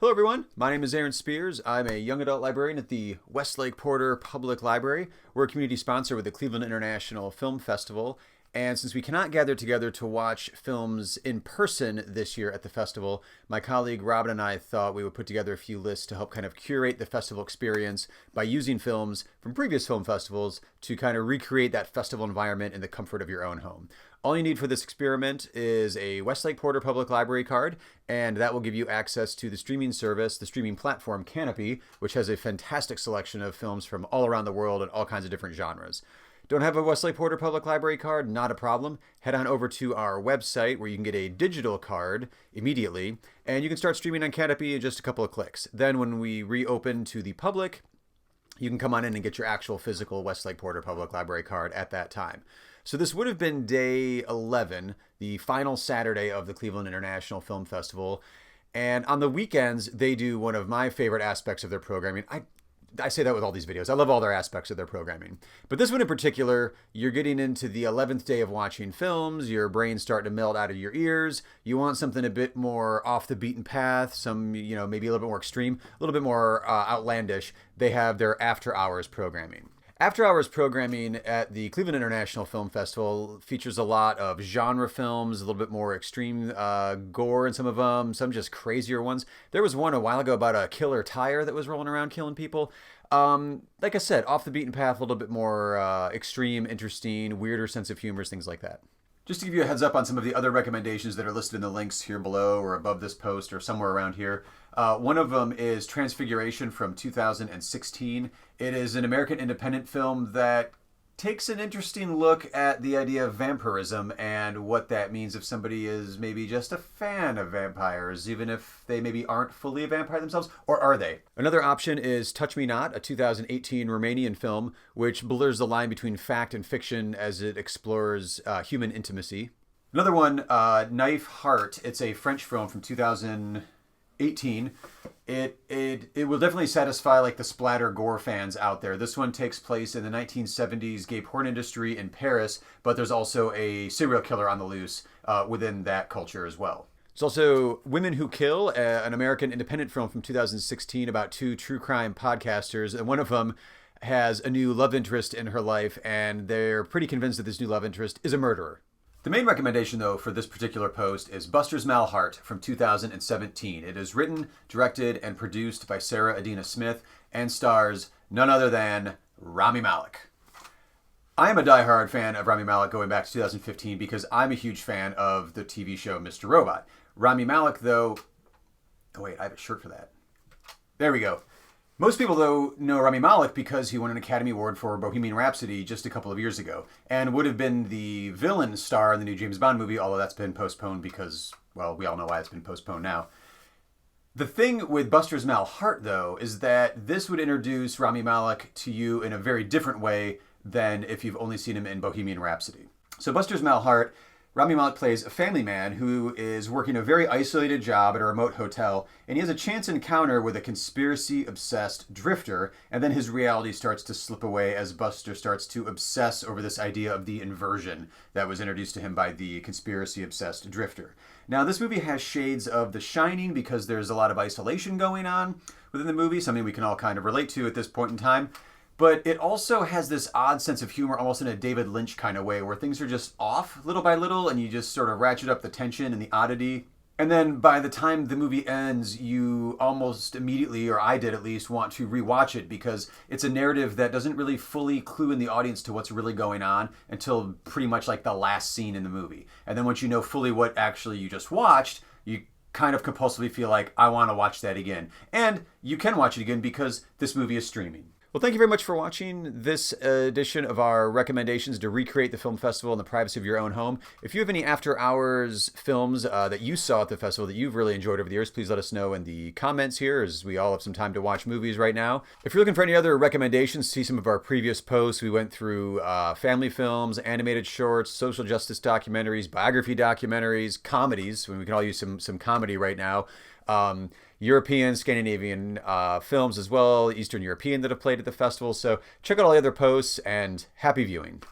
Hello everyone, my name is Aaron Spears. I'm a young adult librarian at the Westlake Porter Public Library. We're a community sponsor with the Cleveland International Film Festival. And since we cannot gather together to watch films in person this year at the festival, my colleague Robin and I thought we would put together a few lists to help kind of curate the festival experience by using films from previous film festivals to kind of recreate that festival environment in the comfort of your own home. All you need for this experiment is a Westlake Porter Public Library card, and that will give you access to the streaming service, the streaming platform Canopy, which has a fantastic selection of films from all around the world and all kinds of different genres. Don't have a Westlake Porter Public Library card? Not a problem. Head on over to our website where you can get a digital card immediately, and you can start streaming on Canopy in just a couple of clicks. Then when we reopen to the public, you can come on in and get your actual physical Westlake Porter Public Library card at that time. So this would have been day 11, the final Saturday of the Cleveland International Film Festival. And on the weekends, they do one of my favorite aspects of their programming. I say that with all these videos. I love all their aspects of their programming. But this one in particular, you're getting into the 11th day of watching films. Your brain's starting to melt out of your ears. You want something a bit more off the beaten path, some, maybe a little bit more extreme, a little bit more outlandish. They have their after hours programming. After hours programming at the Cleveland International Film Festival features a lot of genre films, a little bit more extreme gore in some of them, some just crazier ones. There was one a while ago about a killer tire that was rolling around killing people. Like I said, off the beaten path, a little bit more extreme, interesting, weirder sense of humor, things like that. Just to give you a heads up on some of the other recommendations that are listed in the links here below or above this post or somewhere around here. One of them is Transfiguration from 2016. It is an American independent film that takes an interesting look at the idea of vampirism and what that means if somebody is maybe just a fan of vampires, even if they maybe aren't fully a vampire themselves, or are they? Another option is Touch Me Not, a 2018 Romanian film, which blurs the line between fact and fiction as it explores human intimacy. Another one, Knife+Heart. It's a French film from 2018. It will definitely satisfy like the splatter gore fans out there. This one takes place in the 1970s gay porn industry in Paris, but there's also a serial killer on the loose within that culture as well. There's also Women Who Kill, an American independent film from 2016 about two true crime podcasters, and one of them has a new love interest in her life, and they're pretty convinced that this new love interest is a murderer. The main recommendation, though, for this particular post is Buster's Malheart from 2017. It is written, directed, and produced by Sarah Adina Smith and stars none other than Rami Malek. I am a diehard fan of Rami Malek going back to 2015 because I'm a huge fan of the TV show Mr. Robot. Rami Malek, though... Oh, wait, I have a shirt for that. There we go. Most people, though, know Rami Malek because he won an Academy Award for Bohemian Rhapsody just a couple of years ago and would have been the villain star in the new James Bond movie, although that's been postponed because, well, we all know why it's been postponed now. The thing with Buster's Malheart, though, is that this would introduce Rami Malek to you in a very different way than if you've only seen him in Bohemian Rhapsody. So Buster's Malheart, Rami Malek plays a family man who is working a very isolated job at a remote hotel, and he has a chance encounter with a conspiracy-obsessed drifter, and then his reality starts to slip away as Buster starts to obsess over this idea of the inversion that was introduced to him by the conspiracy-obsessed drifter. Now, this movie has shades of The Shining because there's a lot of isolation going on within the movie, something we can all kind of relate to at this point in time. But it also has this odd sense of humor, almost in a David Lynch kind of way, where things are just off little by little, and you just sort of ratchet up the tension and the oddity. And then by the time the movie ends, you almost immediately, or I did at least, want to rewatch it because it's a narrative that doesn't really fully clue in the audience to what's really going on until pretty much like the last scene in the movie. And then once you know fully what actually you just watched, you kind of compulsively feel like, I want to watch that again. And you can watch it again because this movie is streaming. Well, thank you very much for watching this edition of our recommendations to recreate the film festival in the privacy of your own home. If you have any after-hours films that you saw at the festival that you've really enjoyed over the years, please let us know in the comments here, as we all have some time to watch movies right now. If you're looking for any other recommendations, see some of our previous posts. We went through family films, animated shorts, social justice documentaries, biography documentaries, comedies, when we can all use some comedy right now. European, Scandinavian films as well, Eastern European that have played at the festival. So check out all the other posts and happy viewing.